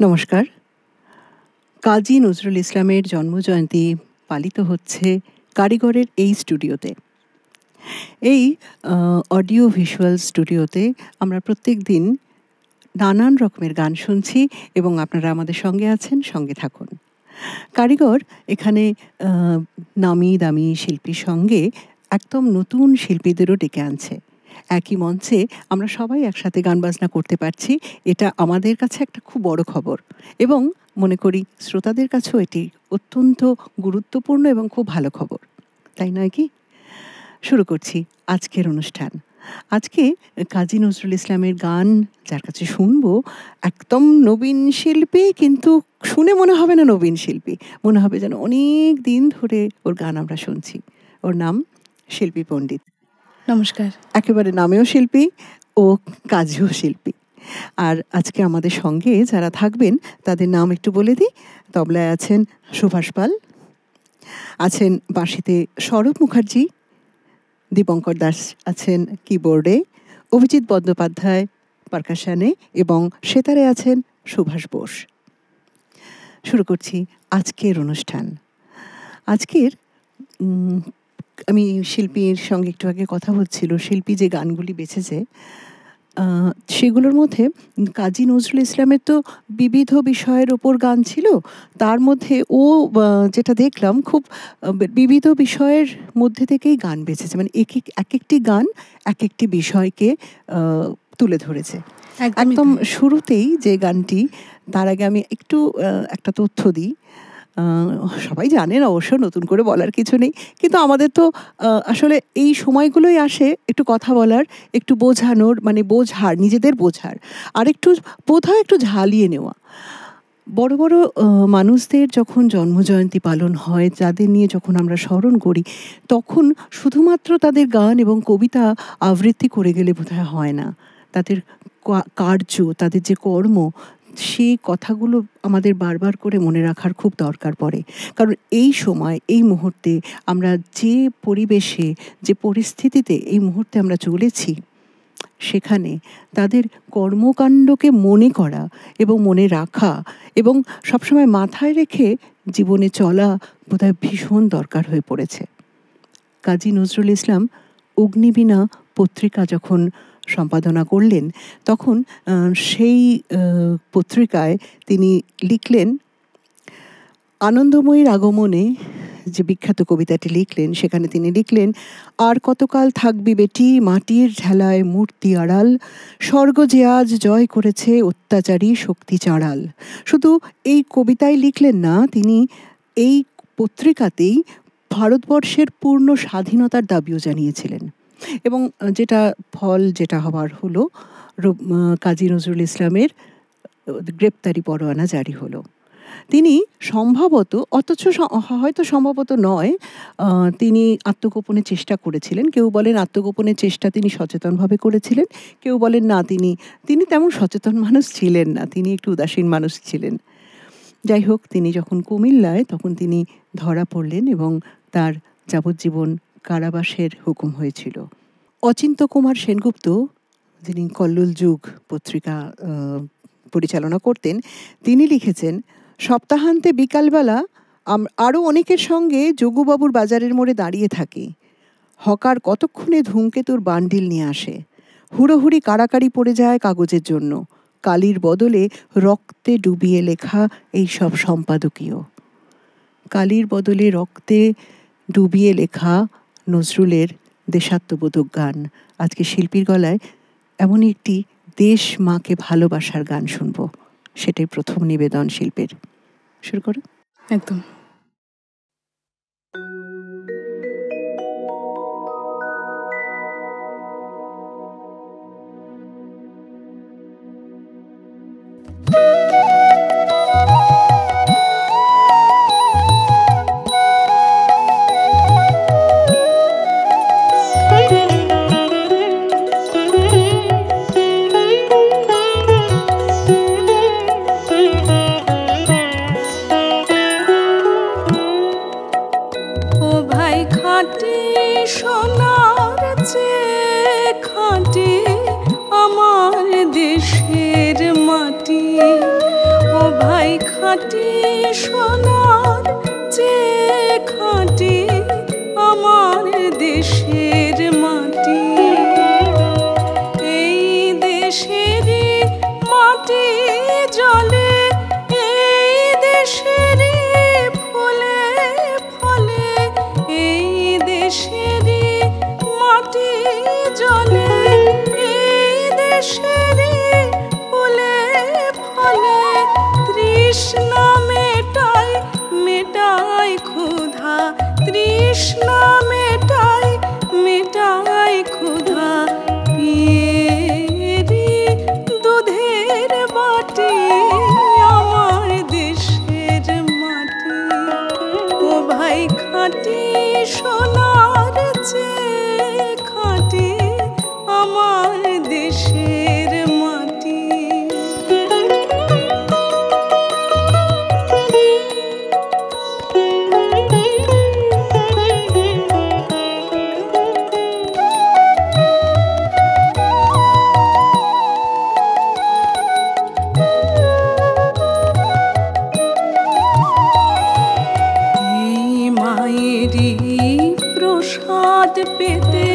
নমস্কার। কাজী নজরুল ইসলামের জন্মজয়ন্তী পালিত হচ্ছে কারিগরের এই স্টুডিওতে। এই অডিও ভিজুয়াল স্টুডিওতে আমরা প্রত্যেকদিন নানান রকমের গান শুনছি এবং আপনারা আমাদের সঙ্গে আছেন, সঙ্গে থাকুন। কারিগর এখানে নামি দামি শিল্পীর সঙ্গে একদম নতুন শিল্পীদেরও ডেকে আনছে। একই মঞ্চে আমরা সবাই একসাথে গান বাজনা করতে পারছি, এটা আমাদের কাছে একটা খুব বড় খবর এবং মনে করি শ্রোতাদের কাছেও এটি অত্যন্ত গুরুত্বপূর্ণ এবং খুব ভালো খবর, তাই নয় কি? শুরু করছি আজকের অনুষ্ঠান। আজকে কাজী নজরুল ইসলামের গান যার কাছে শুনবো, একদম নবীন শিল্পী, কিন্তু শুনে মনে হবে না নবীন শিল্পী, মনে হবে যেন অনেক দিন ধরে ওর গান আমরা শুনছি। ওর নাম শিল্পী পণ্ডিত। নমস্কার। একেবারে নামেও শিল্পী ও কাজেও শিল্পী। আর আজকে আমাদের সঙ্গে যারা থাকবেন তাদের নাম একটু বলে দিই। তবলায় আছেন সুভাষ পাল, আছেন বাঁশিতে সৌরভ মুখার্জি, দীপঙ্কর দাস আছেন কিবোর্ডে, অভিজিৎ বন্দ্যোপাধ্যায় পারকাশনে এবং সেতারে আছেন সুভাষ বোস। শুরু করছি আজকের অনুষ্ঠান। আজকের আমি শিল্পীর সঙ্গে একটু আগে কথা হচ্ছিল, শিল্পী যে গানগুলি বেছেছে সেগুলোর মধ্যে কাজী নজরুল ইসলামের তো বিবিধ বিষয়ের ওপর গান ছিল, তার মধ্যে ও যেটা দেখলাম খুব বিবিধ বিষয়ের মধ্যে থেকেই গান বেছেছে, মানে এক একটি গান এক একটি বিষয়কে তুলে ধরেছে। একদম শুরুতেই যে গানটি, তার আগে আমি একটু একটা তথ্য দিই। সবাই জানেন অবশ্য, নতুন করে বলার কিছু নেই, কিন্তু আমাদের তো আসলে এই সময়গুলোই আসে একটু কথা বলার, একটু বোঝানোর, মানে বোঝার, নিজেদের বোঝার, আর একটু বোধহয় একটু ঝালিয়ে নেওয়া। বড় বড় মানুষদের যখন জন্মজয়ন্তী পালন হয়, যাদের নিয়ে যখন আমরা স্মরণ করি, তখন শুধুমাত্র তাদের গান এবং কবিতা আবৃত্তি করে গেলে বোধহয় হয় না। তাদের কার্য, তাদের যে কর্ম, সেই কথাগুলো আমাদের বারবার করে মনে রাখার খুব দরকার পড়ে। কারণ এই সময়, এই মুহূর্তে আমরা যে পরিবেশে, যে পরিস্থিতিতে এই মুহূর্তে আমরা চলেছি, সেখানে তাদের কর্মকাণ্ডকে মনে করা এবং মনে রাখা এবং সবসময় মাথায় রেখে জীবনে চলা বোধহয় ভীষণ দরকার হয়ে পড়েছে। কাজী নজরুল ইসলাম অগ্নিবীণা পত্রিকা যখন সম্পাদনা করলেন, তখন সেই পত্রিকায় তিনি লিখলেন, আনন্দময়ীর আগমনে যে বিখ্যাত কবিতাটি লিখলেন, সেখানে তিনি লিখলেন, আর কতকাল থাকবি বেটি মাটির ঢেলায় মূর্তি আড়াল, স্বর্গ যে আজ জয় করেছে অত্যাচারী শক্তি চাড়াল। শুধু এই কবিতায় লিখলেন না, তিনি এই পত্রিকাতেই ভারতবর্ষের পূর্ণ স্বাধীনতার দাবিও জানিয়েছিলেন এবং যেটা হবার হলো, কাজী নজরুল ইসলামের গ্রেপ্তারি পরোয়ানা জারি হলো। তিনি সম্ভবত, হয়তো সম্ভবত নয়, তিনি আত্মগোপনের চেষ্টা করেছিলেন। কেউ বলেন আত্মগোপনের চেষ্টা তিনি সচেতনভাবে করেছিলেন, কেউ বলেন না, তিনি তেমন সচেতন মানুষ ছিলেন না, তিনি একটু উদাসীন মানুষ ছিলেন। যাই হোক, তিনি যখন কুমিল্লায়, তখন তিনি ধরা পড়লেন এবং তার যাবজ্জীবন কারাবাসের হুকুম হয়েছিল। অচিন্ত কুমার সেনগুপ্ত, যিনি কল্লোল যুগ পত্রিকা পরিচালনা করতেন, তিনি লিখেছেন, সপ্তাহান্তে বিকালবেলা আরও অনেকের সঙ্গে যোগুবাবুর বাজারের মোড়ে দাঁড়িয়ে থাকি। হকার কতক্ষণে ধূমকেতুর বান্ডিল নিয়ে আসে। হুড়োহুড়ি কাড়াকাড়ি পড়ে যায় কাগজের জন্য। কালির বদলে রক্তে ডুবিয়ে লেখা এই সব সম্পাদকীয়। কালির বদলে রক্তে ডুবিয়ে লেখা নজরুলের দেশাত্মবোধক গান। আজকে শিল্পীর গলায় এমনই একটি দেশ মাকে ভালোবাসার গান শুনবো, সেটাই প্রথম নিবেদন শিল্পের। শুরু করো। একদম। সোনার চেয়ে খাঁটি আমার দেশের মাটি। ভাই খাঁটি সোনার চেয়ে খাঁটি আমার দেশের মাটি, এই দেশেরই মাটি জলে, এই দেশেরই ফুলে ফলে, এই দেশেরই মাটি জলে, এই দেশেরই ফুলে ফলে, তৃষ্ণা মেটাই মেটাই ক্ষুধা, তৃষ্ণা মেটাই মেটাই ক্ষুধা, পিয়েরি দুধের বাটি আমার দেশের মাটি। ও ভাই খাঁটি সোনার চেয়ে খাঁটি আমার দেশের মাটি। প্রসাদ পেতে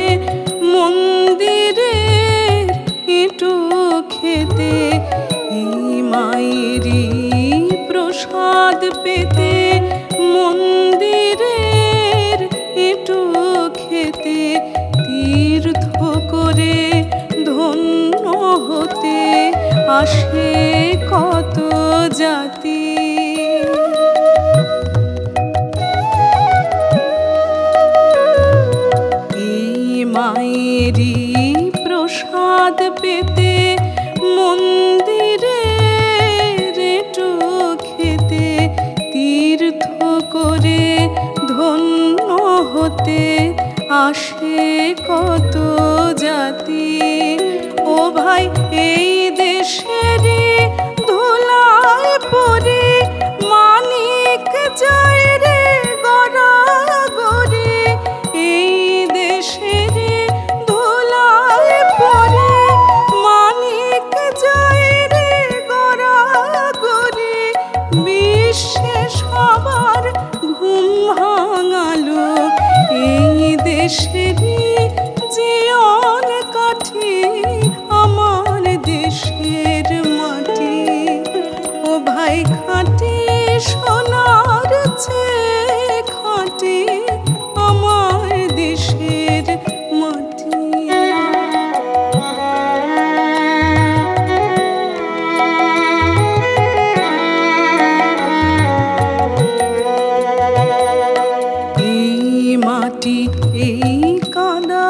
মন্দিরের এঁটো খেতে, এই মায়েরই প্রসাদ পেতে মন্দিরের এঁটো খেতে, তীর্থ করে ধন্য হতে আসে কত জাতি। মায়েরই প্রসাদ পেতে মন্দিরের এঁটো খেতে, তীর্থ করে ধন্য হতে আসে কত জাতি। ও ভাই এই দেশেরই ধুলায় পড়ে মানিক যায় রে গড়াগড়ি, এই দেশেরই ধুলায় পড়ে মানিক যায় রে গড়াগড়ি, বিশ্বে সবার ঘুম ভাঙালো এই দেশেরই জীবন কাঠি আমার দেশের মাটি। ও ভাই খাঁটি সোনার চেয়ে খাঁটি আমার দেশের মাটি। এই মাটি এই কাদা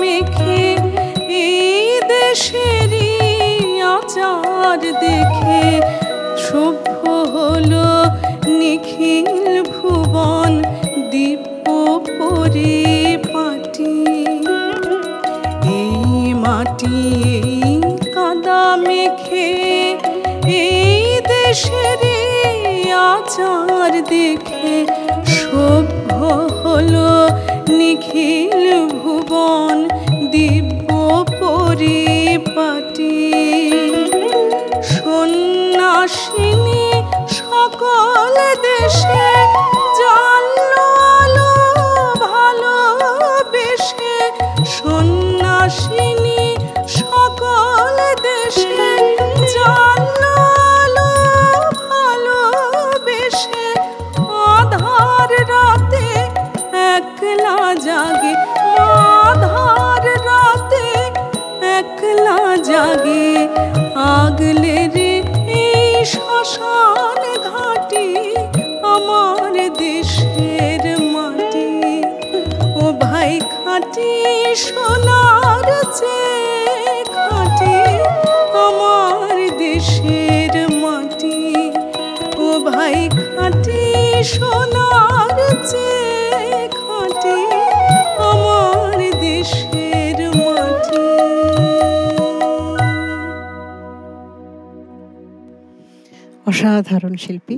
মেখে, এই দেশেরই আচার দেখে সভ্য হলো নিখিল ভুবন দিব্য পরিপাটি। এই মাটি এই কাদা মেখে, এই দেশেরই আচার দেখে সভ্য হলো নিখিল ভুবন দিব্য পরিপাটি। সন্ন্যাসিনী সকল দেশে জানলো আলো ভালোবেসে, সন্ন্যাসিনী সকল দেশে জানলো আলো ভালোবেসে, আধার রাতে একলা জাগে, আধার রাতে একলা জাগে, আগলে রে এই শ্মশান ঘাটি আমার দেশের মাটি। ও ভাই খাঁটি সোনার চেয়ে খাঁটি আমার দেশের মাটি। ও ভাই খাঁটি সোনার চেয়ে খাঁটি আমার দেশের মাটি। অসাধারণ শিল্পী,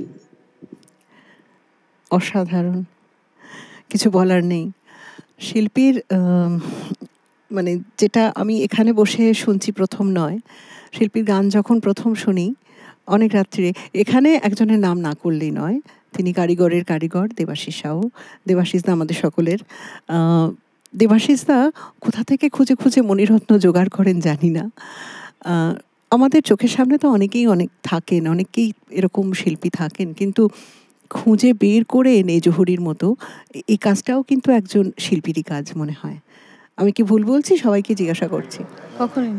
অসাধারণ, কিছু বলার নেই। শিল্পীর মানে যেটা আমি এখানে বসে শুনছি প্রথম নয়, শিল্পীর গান যখন প্রথম শুনি অনেক রাত্রে এখানে একজনের নাম না করলেই নয়, তিনি কারিগরের কারিগর দেবাশিস সাহু। দেবাশিস দা আমাদের সকলের। দেবাশিস দা কোথা থেকে খুঁজে খুঁজে মণিরত্ন জোগাড় করেন জানি না। আমাদের চোখের সামনে তো অনেকেই থাকেন, অনেকেই এরকম শিল্পী থাকেন, কিন্তু খুঁজে বের করে এনে জহুরির মতো এই কাজটাও কিন্তু একজন শিল্পীরই কাজ মনে হয়। আমি কি ভুল বলছি? সবাইকে জিজ্ঞাসা করছি।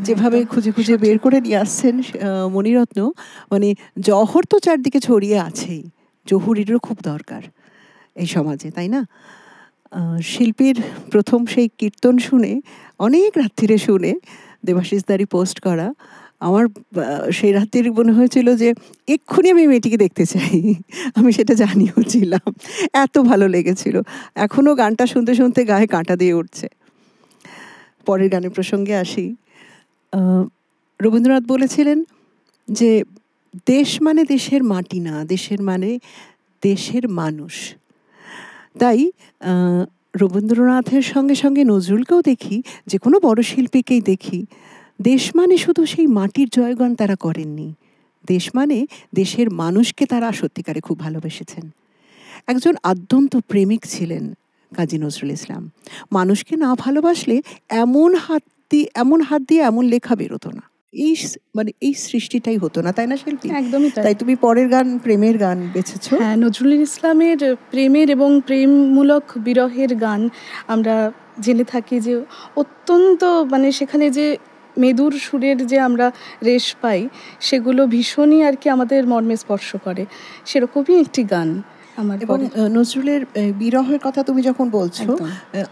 যেভাবে খুঁজে খুঁজে বের করে নিয়ে আসছেন মণিরত্ন, মানে জহর তো চারদিকে ছড়িয়ে আছেই, জহুরিরও খুব দরকার এই সমাজে, তাই না? শিল্পীর প্রথম সেই কীর্তন শুনে, অনেক রাত্রিরে শুনে দেবাশিস দারি পোস্ট করা, আমার সেই রাত্রির মনে হয়েছিল যে এক্ষুনি আমি মেয়েটিকে দেখতে চাই। আমি সেটা জানিও ছিলাম, এত ভালো লেগেছিল। এখনও গানটা শুনতে শুনতে গায়ে কাঁটা দিয়ে উঠছে। পরের গানের প্রসঙ্গে আসি। রবীন্দ্রনাথ বলেছিলেন যে দেশ মানে দেশের মাটি না, দেশের মানে দেশের মানুষ। তাই রবীন্দ্রনাথের সঙ্গে সঙ্গে নজরুলকেও দেখি, যে কোনো বড় শিল্পীকেই দেখি, দেশ মানে শুধু সেই মাটির জয়গান তারা করেননি, দেশ মানে দেশের মানুষকে তারা সত্যিকারে খুব ভালোবেসেছেন। একজন আদ্যন্ত প্রেমিক ছিলেন কাজী নজরুল ইসলাম। মানুষকে না ভালোবাসলে এমন হাত দিয়ে এমন লেখা বেরোতো না, এই সৃষ্টিটাই হতো না, তাই না শিল্পী? একদমই তাই তুমি পরের গান প্রেমের গান বেছেছো। হ্যাঁ, নজরুল ইসলামের প্রেমের এবং প্রেমমূলক বিরহের গান আমরা জেনে থাকি যে অত্যন্ত, মানে সেখানে যে মেদুর সুরের যে আমরা রেশ পাই, সেগুলো ভীষণই আর কি আমাদের মর্মে স্পর্শ করে। সেরকমই একটি গান আমার। এবং নজরুলের বিরহের কথা তুমি যখন বলছো,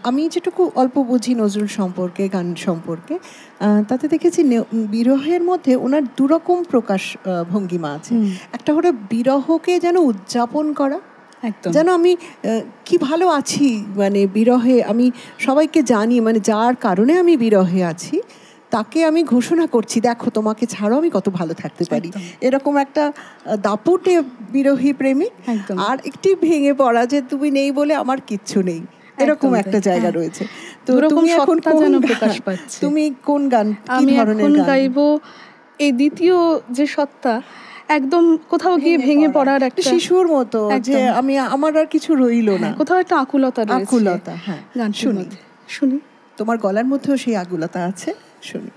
আমি যেটুকু অল্প বুঝি নজরুল সম্পর্কে, গান সম্পর্কে, তাতে দেখেছি বিরহের মধ্যে ওনার দুরকম প্রকাশ ভঙ্গিমা আছে। একটা হলো বিরহকে যেন উদযাপন করা, যেন আমি কি ভালো আছি, মানে বিরহে আমি সবাইকে জানি, মানে যার কারণে আমি বিরহে আছি তাকে আমি ঘোষণা করছি, দেখো তোমাকে ছাড়াও আমি কত ভালো থাকতে পারি। এরকম একটা দাপুটে বিরহী প্রেমিক, আর একটি ভেঙে পড়া যে তুমি নেই বলে আমার কিচ্ছু নেই, এরকম একটা জায়গা রয়েছে। তো তুমি এখন প্রকাশ পাচ্ছে, তুমি কোন গান, কি ধরনের গান গাইবো? এই দ্বিতীয় যে সত্তা, একদম কোথাও গিয়ে ভেঙে পড়ার একটা শিশুর মতো, যে আমি আমার আর কিছু রইলো না, কোথাও একটা আকুলতা রয়েছে। আকুলতা, হ্যাঁ। গান শুনি, তোমার গলার মধ্যেও সেই আকুলতা আছে, শুনি।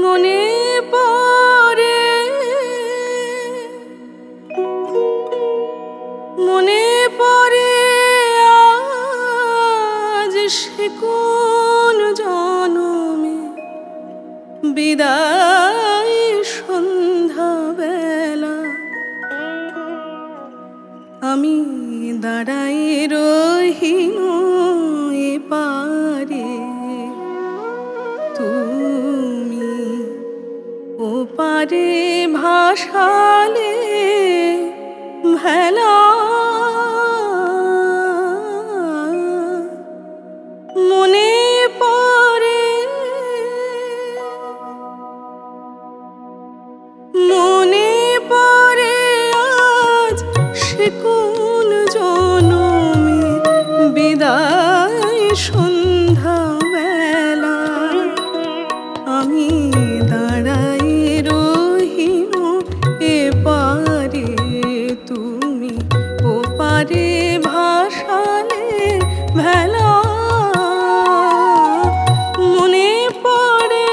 মনে পড়ে, মনে পড়ে আজ সে কোন জনমে বিদায় সন্ধ্যাবেলা আমি দাঁড়াই রহিন পারে, তুমি ও পারে ভাসালে ভেলা। মনে পড়ে, মনে পড়ে আজ সে কোন জনমে বিদায় সন্ধ্যাবেলা আমি দাঁড়াই রহিম এ পারে, তুমি ও পারে ভাসালে ভেলা। মনে পড়ে,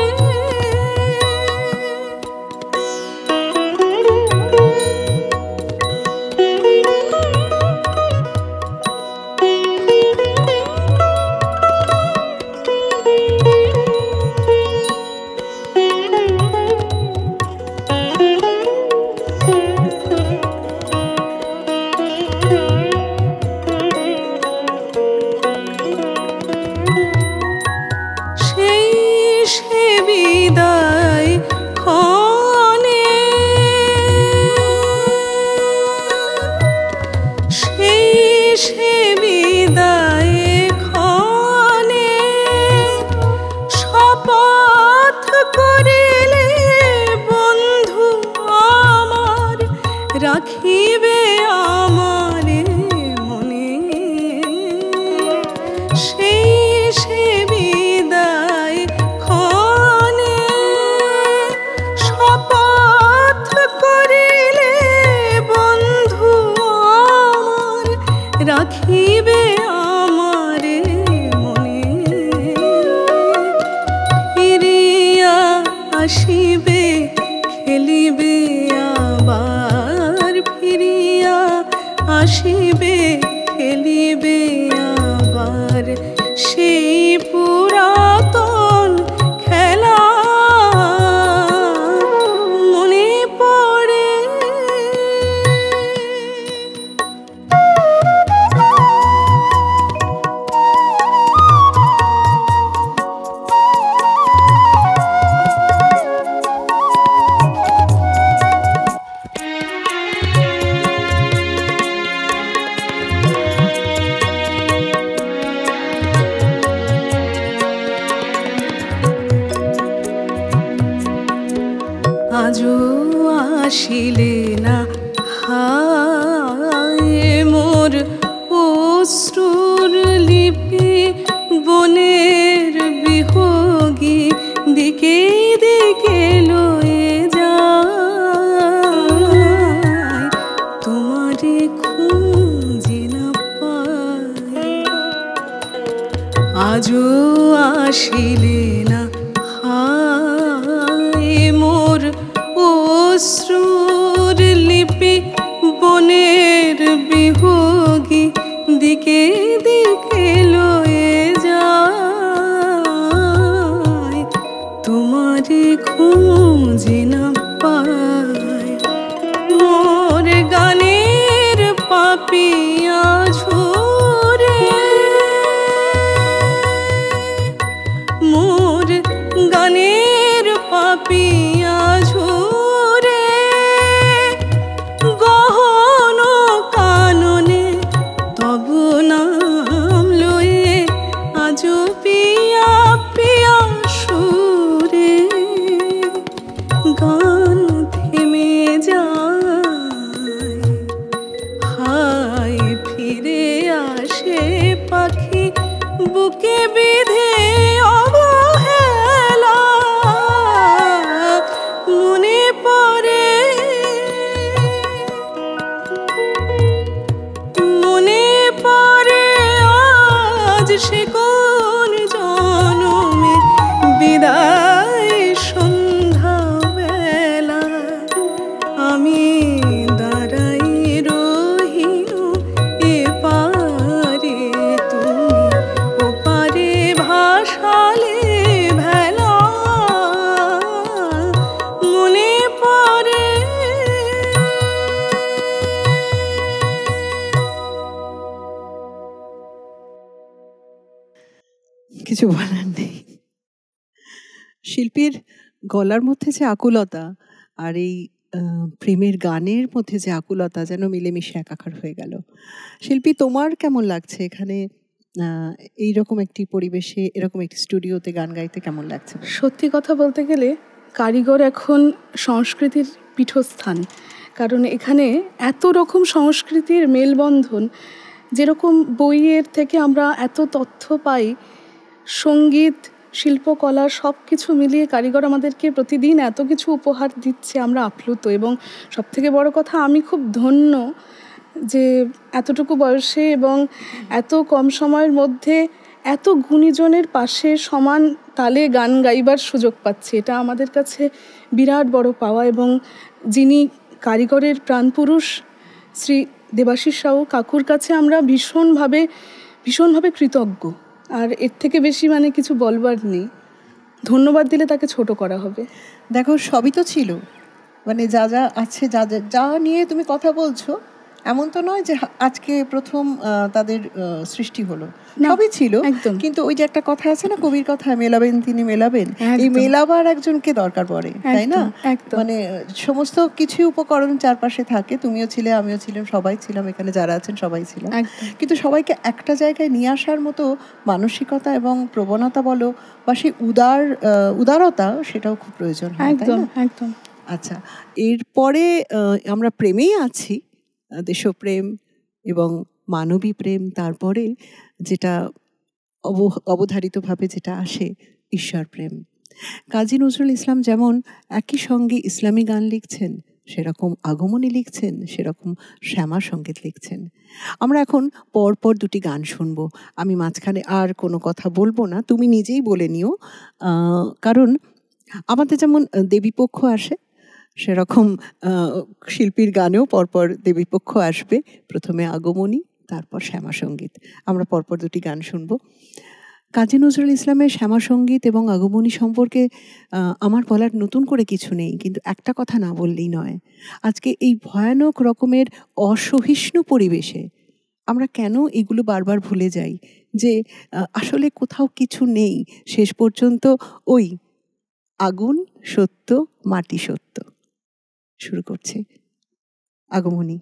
সে বিদায় ক্ষণে, সে বিদায় ক্ষণে শপথ করিলে বন্ধু আমার রাখিবে রাখিবে আমারে মনে, ফিরিয়া আসিবে খেলিবে আবার, ফিরিয়া আসিবে খেলিবে আবার, সেই পুরাতন খেলা মনে পড়ে। আজও আসিলে না হায় মোর অশ্রুর লিপি, বনের বিহোগী দিকে দিকে লয়ে যায়, তোমারে খুঁজে না পাই। আজও আসিলে না হায় মোর অশ্রুর লিপি, বনের বিহোগী দিকে দিকে লয়ে যায়, তোমারে খুঁজে না পাই। মোর গানের পাপিয়া ঝরে, মোর গানের পাপিয়া ঝরে, গহন কাননে তব নাম লয়ে আজো পিয়া পিয়া সুরে গান থেমে যায়। হায় ফিরে আসে পাখি বুকে বিধে অবহেলা, মনে পড়ে মনে পড়ে আজ সে কোন জনমে বিদায় সন্ধ্যা বেলা, আমি দাঁড়াই রহিনু এ পারে, তুমি ও পারে ভাসালে ভেলা, মনে পড়ে। কিছু বলার নেই। শিল্পীর গলার মধ্যে যে আকুলতা আর এই প্রেমের গানের মধ্যে যে আকুলতা যেন মিলেমিশে একাকার হয়ে গেল। শিল্পী, তোমার কেমন লাগছে এখানে এইরকম একটি পরিবেশে, এরকম একটি স্টুডিওতে গান গাইতে কেমন লাগছে? সত্যি কথা বলতে গেলে কারিগর এখন সংস্কৃতির পীঠস্থান, কারণ এখানে এত রকম সংস্কৃতির মেলবন্ধন, যেরকম বইয়ের থেকে আমরা এত তথ্য পাই, সঙ্গীত, শিল্পকলা সব কিছু মিলিয়ে কারিগর আমাদেরকে প্রতিদিন এত কিছু উপহার দিচ্ছে, আমরা আপ্লুত। এবং সবথেকে বড় কথা, আমি খুব ধন্য যে এতটুকু বয়সে এবং এত কম সময়ের মধ্যে এত গুণীজনের পাশে সমান তালে গান গাইবার সুযোগ পাচ্ছি। এটা আমাদের কাছে বিরাট বড় পাওয়া। এবং যিনি কারিগরের প্রাণপুরুষ শ্রী দেবাশিস সাউ কাকুর কাছে আমরা ভীষণভাবে কৃতজ্ঞ। আর এর থেকে বেশি কিছু বলবার নেই। ধন্যবাদ দিলে তাকে ছোট করা হবে। দেখো, সবই তো ছিল, যা যা আছে, যা নিয়ে তুমি কথা বলছো, এমন তো নয় যে আজকে প্রথম তাদের সৃষ্টি হলো, সবই ছিল। কিন্তু ওই যে একটা কথা আছে না, কবির কথা, মেলাবেন তিনি মেলাবেন, এই মেলাবার একজনকে দরকার পড়ে, তাই না? সমস্ত কিছু উপকরণ চারপাশে থাকে, তুমিও ছিলে, আমিও ছিলাম, সবাই ছিলাম, এখানে যারা আছেন সবাই ছিলাম, কিন্তু সবাইকে একটা জায়গায় নিয়ে আসার মতো মানসিকতা এবং প্রবণতা বলো বা সেই উদারতা, সেটাও খুব প্রয়োজন হয়, তাই না? আচ্ছা, এরপরে আমরা প্রেমেই আছি, দেশপ্রেম এবং মানবী প্রেম, তারপরে যেটা অবধারিতভাবে যেটা আসে, ঈশ্বর প্রেম। কাজী নজরুল ইসলাম যেমন একই সঙ্গে ইসলামী গান লিখছেন, সেরকম আগমনী লিখছেন, সেরকম শ্যামা সঙ্গীত লিখছেন। আমরা এখন পরপর দুটি গান শুনবো। আমি মাঝখানে আর কোনো কথা বলবো না, তুমি নিজেই বলে নিও। কারণ আমাদের যেমন দেবীপক্ষ আসে, সেরকম শিল্পীর গানেও পরপর দেবীপক্ষ আসবে। প্রথমে আগমনী, তারপর শ্যামা সঙ্গীত। আমরা পরপর দুটি গান শুনবো। কাজী নজরুল ইসলামের শ্যামা সঙ্গীত এবং আগমনী সম্পর্কে আমার বলার নতুন করে কিছু নেই, কিন্তু একটা কথা না বললেই নয়। আজকে এই ভয়ানক রকমের অসহিষ্ণু পরিবেশে আমরা কেন এগুলো বারবার ভুলে যাই যে আসলে কোথাও কিছু নেই, শেষ পর্যন্ত ওই আগুন সত্য, মাটি সত্য। শুরু করছে আগমনী।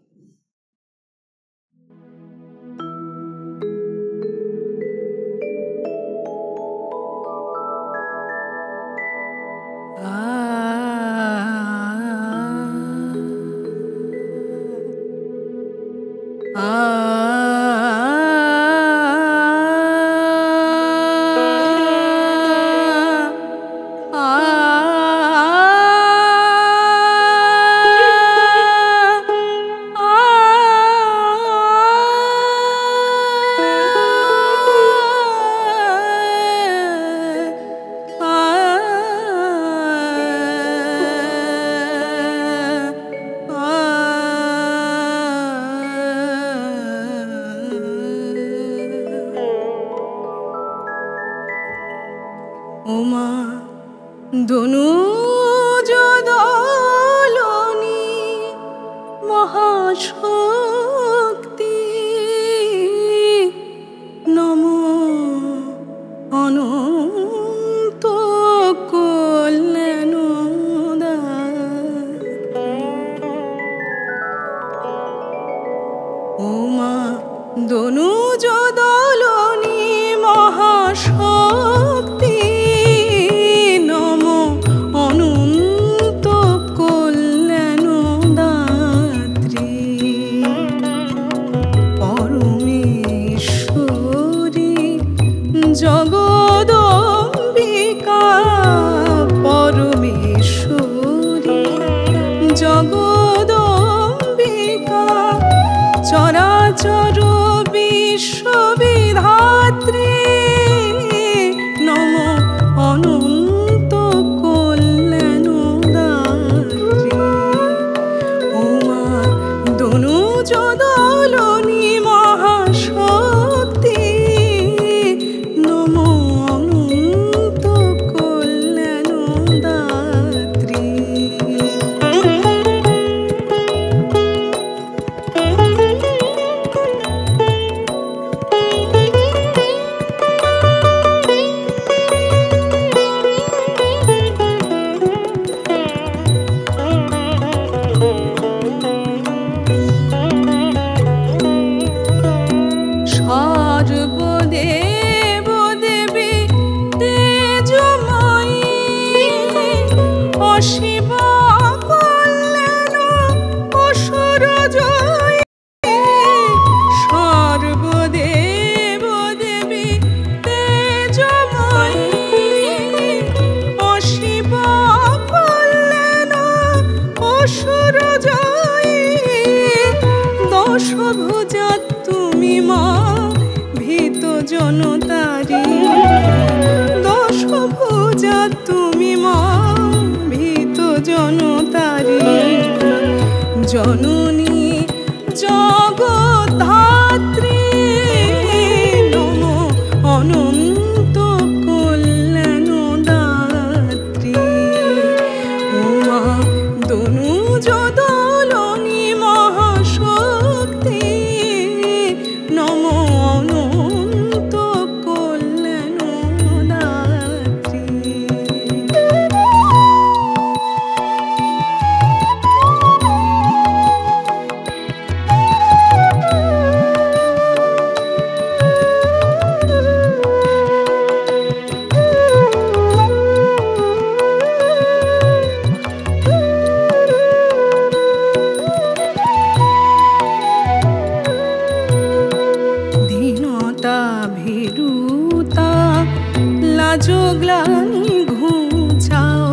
গ্লানি ঘুচাও,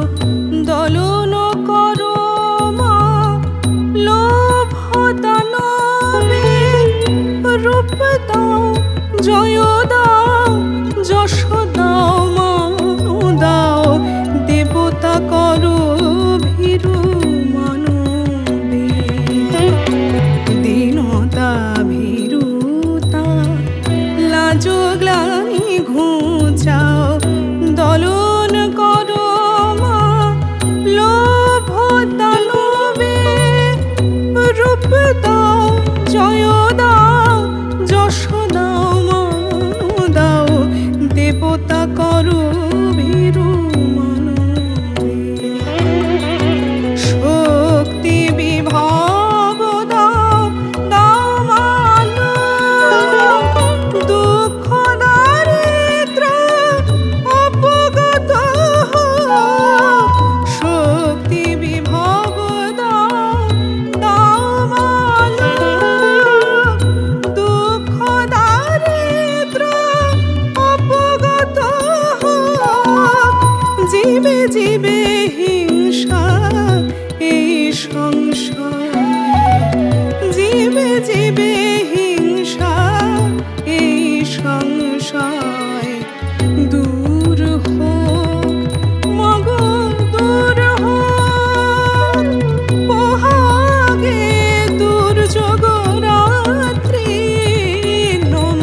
দলন করো মা জয় দাও, যশ দাও, মান দাও, দেবতা করো ভীরু মানবে। দীনতা ভীরুতা লাজ গ্লানি ঘুচাও, দলন করো মা লোভ দানবে। রূপ দাও, জয় দাও, যশ দাও, মান দাও, দেবতা করো ভীরু মানবে। শক্তি বিভব দাও, দাও মান, দুঃখ দারিদ্র অপগত হোক। শক্তি বিভব দাও, দাও মান, দুঃখ দারিদ্র অপগত হোক। জীবে জীবে হিংসা এই সংশয়, জীবে জীবে হিংসা এই সংশয়। দূর হোক মগ, দূর হোক পোহাগে দুর্যোগ রাত্রি। নম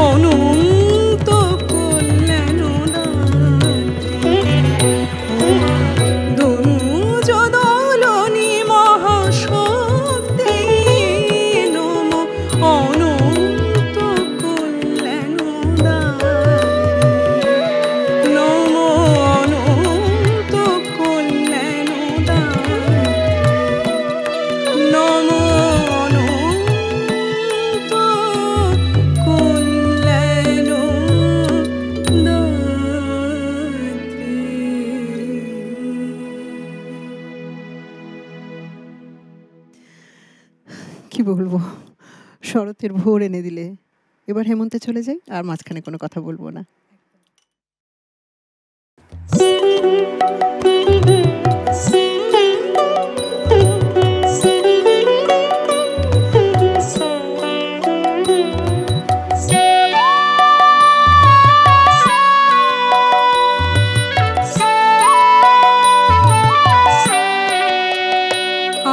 অনন্ত কল্যাণ দাত্রী। দনুজ দলনি মহাশক্তি, নম অনন্ত কল্যাণ দাত্রী। নম অনন্ত কল্যাণ দাত্রী। নম অনন্ত কল্যাণ কি বলবো, শরতের ভোর এনে দিলে। এবার হেমন্তে চলে যাই, আর মাঝখানে কোনো কথা বলবো না।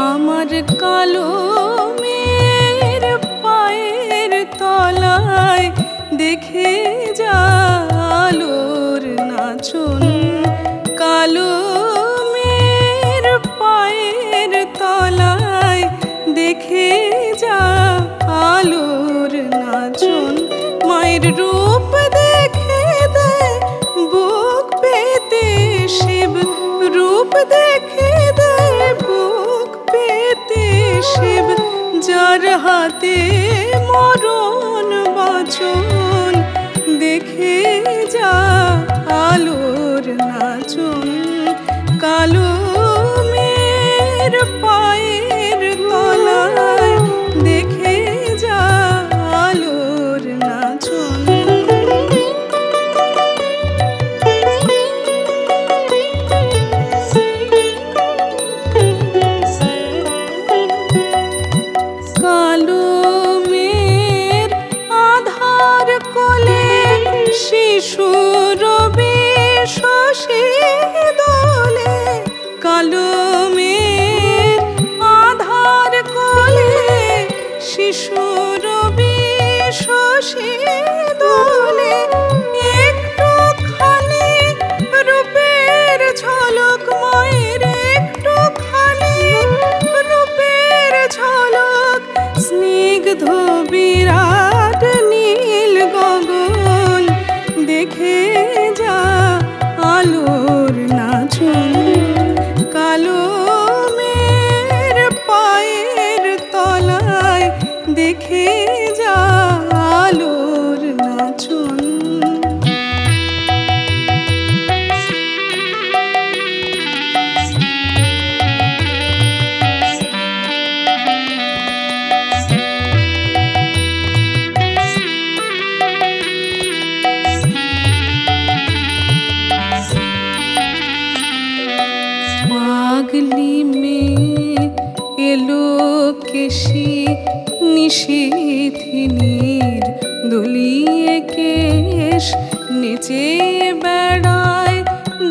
আমার কালো মেয়ের পায়ের তলায় দেখে যা আলোর নাচন। কালো মেয়ের পায়ের তলায় দেখে যা আলোর নাচন। মায়ের রূপ দেখে দেয় বুক পেতে শিব, রূপ দেখে দেয় বুক পেতে শিব। যার হাতে মরণ বচন দেখে যা আলোর নাচন। কালো মেয়ের পায়ের তলায় দেখে যা আলোর নাচন। কালো মেয়ের আধার কোলে শিশুর শশী দোলে। কালো মেয়ের আধার কোলে শিশুর শশী দোলে। একটুখানি রূপের ঝলক মায়ের, একটুখানি রূপের ঝলক। স্নিগ্ধ বিরাট নীল গগন দেখে যা আলোর নাচন। কালো মেয়ের পায়ের তলায় দেখে যা আলোর নাচন। পাগলি মেয়ে এলো কেশি নিশীথিনীর দলিয়ে নেচে বেড়ায়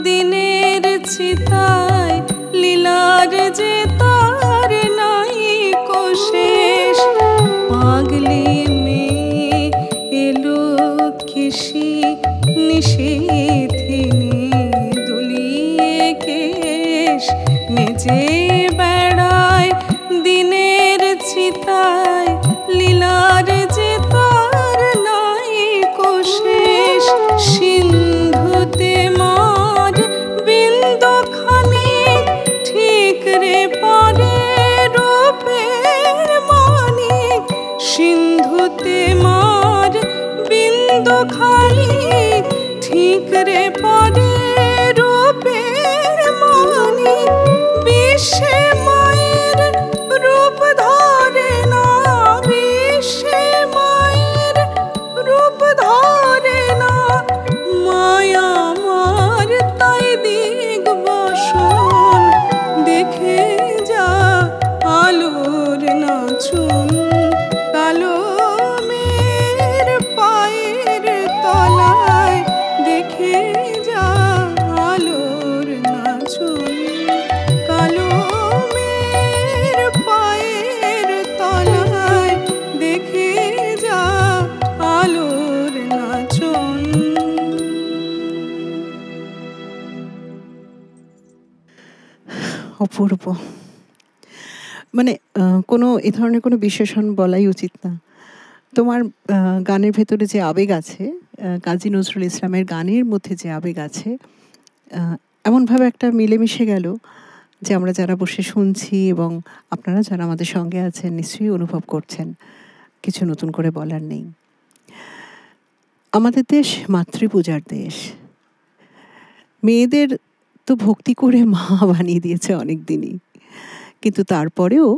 দিনের চিতায়, লীলার যে তার নাই কোশেষ। পাগলি মেয়ে এলো কেশি নিশীথিনী দুলিয়ে কেশ, নেচে বেড়ায় দিনের চিতায়, লীলার যে তার নাই কোশেষ। সিন্ধুতে মার বিন্দুখানি ঠিক রে পরে রূপের মানিক, সিন্ধুতে মার বিন্দুখানি ঠিক রে পরে রূপের মানিক। বিশ্বে মায়ের রূপ ধরে না, বিশ্বে মায়ের রূপ ধরে না, মায়া আমার তাই দিগ বসন। দেখে যা আলোর নাচন, কালো মেয়ের পায়ের তলায়, দেখে যা আলোর নাচন, কালো মেয়ের পায়ের তলায়, দেখে যা আলোর নাচন। অপূর্ব। মানে কোনো এ ধরনের কোনো বিশেষণ বলাই উচিত না। তোমার গানের ভেতরে যে আবেগ আছে, কাজী নজরুল ইসলামের গানের মধ্যে যে আবেগ আছে, এমনভাবে একটা মিলেমিশে গেল যে আমরা যারা বসে শুনছি এবং আপনারা যারা আমাদের সঙ্গে আছেন নিশ্চয়ই অনুভব করছেন। কিছু নতুন করে বলার নেই। আমাদের দেশ মাতৃপূজার দেশ। মেয়েদের তো ভক্তি করে মা বানিয়ে দিয়েছে অনেক দিনই, কিন্তু তারপরেও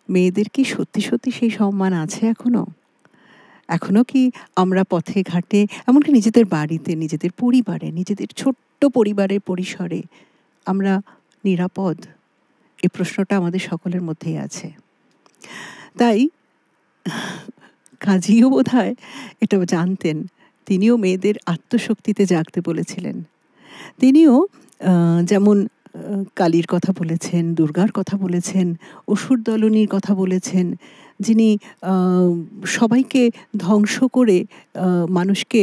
মেয়েদের কি সত্যি সত্যি সেই সম্মান আছে এখনো? এখনো কি আমরা পথে ঘাটে, এমনকি নিজেদের বাড়িতে, নিজেদের পরিবারে, নিজেদের ছোট্ট পরিবারের পরিসরে আমরা নিরাপদ? এই প্রশ্নটা আমাদের সকলের মধ্যেই আছে। তাই কাজীও বোধহয় এটা জানতেন। তিনিও মেয়েদের আত্মশক্তিতে জাগতে বলেছিলেন। তিনিও যেমন কালীর কথা বলেছেন, দুর্গার কথা বলেছেন, অসুর দলনীর কথা বলেছেন, যিনি সবাইকে ধ্বংস করে মানুষকে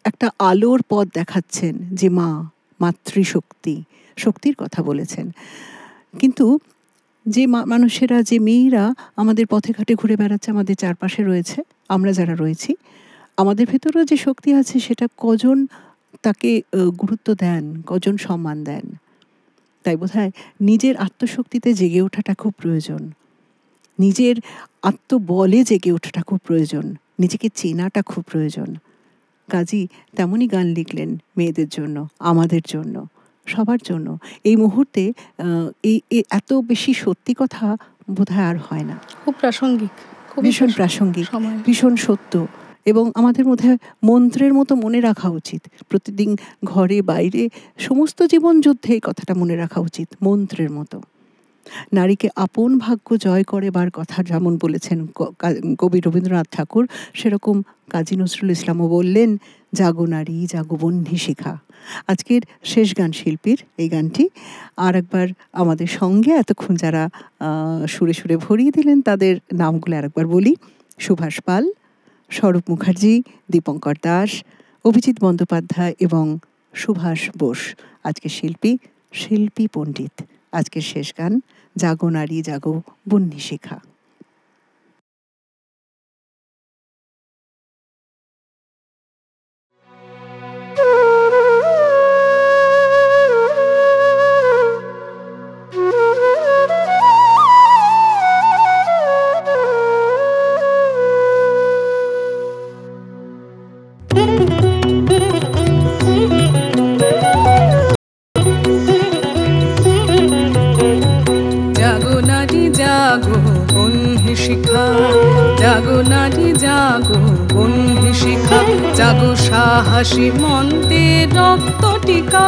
একটা আলোর পথ দেখাচ্ছেন, যে মা, মাতৃশক্তি, শক্তির কথা বলেছেন। কিন্তু যে মানুষেরা, যে মেয়েরা আমাদের পথে ঘাটে ঘুরে বেড়াচ্ছে, আমাদের চারপাশে রয়েছে, আমরা যারা রয়েছি, আমাদের ভেতরেও যে শক্তি আছে সেটা কজন তাকে গুরুত্ব দেন, কজন সম্মান দেন? তাই বোধহয় নিজের আত্মশক্তিতে জেগে ওঠাটা খুব প্রয়োজন, নিজের আত্মবলে জেগে ওঠাটা খুব প্রয়োজন, নিজেকে চেনাটা খুব প্রয়োজন। কাজী তেমনই গান লিখলেন মেয়েদের জন্য, আমাদের জন্য, সবার জন্য। এই মুহূর্তে এই এত বেশি সত্যি কথা বোধহয় আর হয় না। খুব প্রাসঙ্গিক, ভীষণ প্রাসঙ্গিক, ভীষণ সত্য, এবং আমাদের মধ্যে মন্ত্রের মতো মনে রাখা উচিত। প্রতিদিন ঘরে বাইরে সমস্ত জীবন যুদ্ধে এই কথাটা মনে রাখা উচিত, মন্ত্রের মতো। নারীকে আপন ভাগ্য জয় করেবার কথা যেমন বলেছেন কবি রবীন্দ্রনাথ ঠাকুর, সেরকম কাজী নজরুল ইসলামও বললেন, জাগো নারী জাগো বহ্নি শিখা। আজকের শেষ গান শিল্পীর এই গানটি আর একবার আমাদের সঙ্গে এতক্ষণ যারা সুরে সুরে ভরিয়ে দিলেন তাদের নামগুলো আরেকবার বলি। সুভাষ পাল, স্বরূপ মুখার্জি, দীপঙ্কর দাস, অভিজিৎ বন্দ্যোপাধ্যায় এবং সুভাষ বোস। আজকের শিল্পী শিল্পী পণ্ডিত। আজকের শেষ গান, জাগো নারী জাগো বহ্নি শিখা। জাগো নারী জাগো বহ্নি শিখা, জাগো সাহসী মন্তে রক্ত টিকা।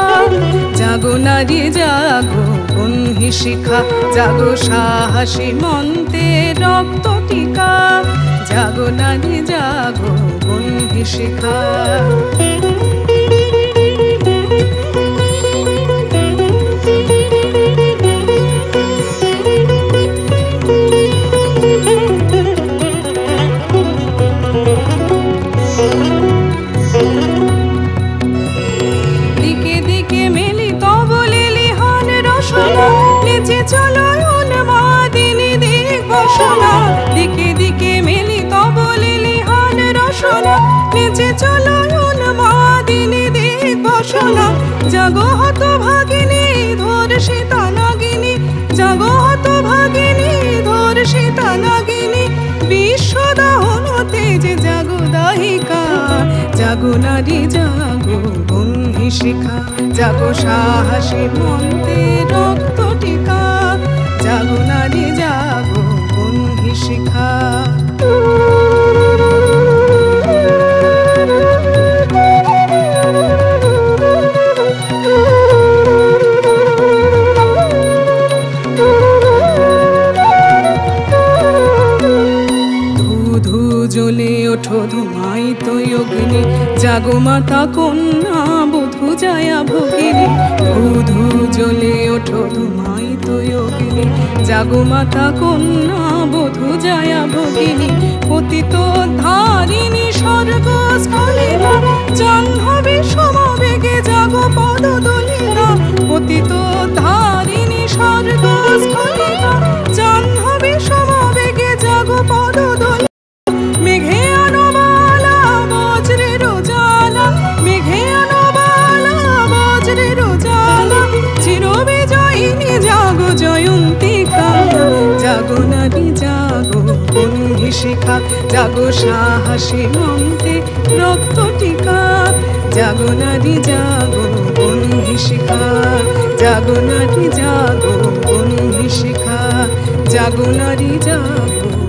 জাগো নারী জাগো বহ্নি শিখা, জাগো সাহসী মন্তে রক্ত টিকা। জাগো নারী জাগো বহ্নি শিখা। দিকে দিকে মেলি তবলে লিহান রসনা, নেচে চলো উন্মাদিনী দিক বসনা। দিকে দিকে মেলি তবলে লিহান রসনা, নেচে চলো উন্মাদিনী দিক বসনা। জাগো হত ভাগিনী ধর্ষিতা নাগিনী, জাগো হত ভাগিনী ধর্ষিতা নাগিনী। বিশ্বদাহন তেজ জাগো দাহিকা, জাগো নারী জাগো বহ্নি শিখা। জাগো সাহসী মন্ত্রে রক্ত টিকা, জাগো নারী জাগো বহ্নি শিখা। জ্বলে ওঠো ধুমায়িত অগ্নি, জাগো মাতা কন্যা বধূ জায়া ভগিনী। ধূ জ্বলে ওঠো ধুমায়িত অগ্নি, জাগো মাতা কন্যা বধূ জায়া ভগিনী। পতিত ধারিণী স্বর্গ স্খলিতা, জাহ্নবী সমবেগে জাগো পদ দলিতা। পতিত ধারিণী স্বর্গ স্খলিতা, জাহ্নবী সমবেগে জাগো পদ দলিতা। মেঘে আনবালা বজ্রের জ্বালা, মেঘে আনবালা বজ্রের জ্বালা। চিরবিজয়িনী জাগো জয়ন্তিকা, জাগো নারী জাগো বহ্নি শিখা। জাগো সাহসী মন্ত্রে রক্ত টিকা, জাগো নারী জাগো বহ্নি শিখা। জাগো নারী জাগো বহ্নি শিখা, জাগো নারী জাগো